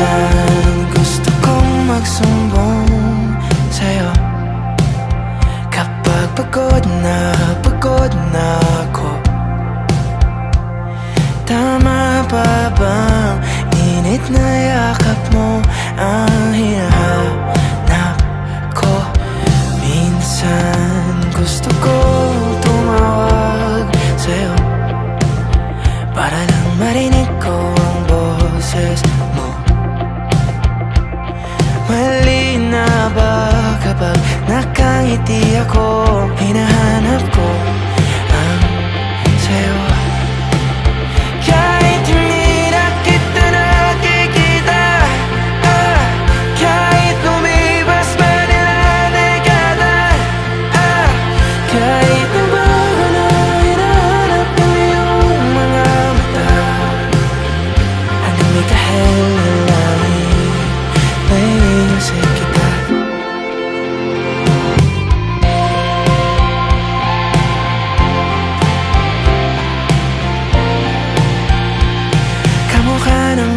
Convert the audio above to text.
Minsan gusto kong magsumbong sa'yo kapag pagod na ako. Tama pa bang init na yakap mo ang hinahanap ko? Minsan gusto ko tumawag sa'yo para lang marinig ko ang boses mo. Mali na ba kapag nakangiti ako? Hinahanap ko ang sa'yo. Kahit hindi na kita nakikita, kahit lumipas man ilang dekada, kahit nabago na hinahanap ko yung mga mata, hanggang may kahel na langit, naiisip kita. Kamukha ng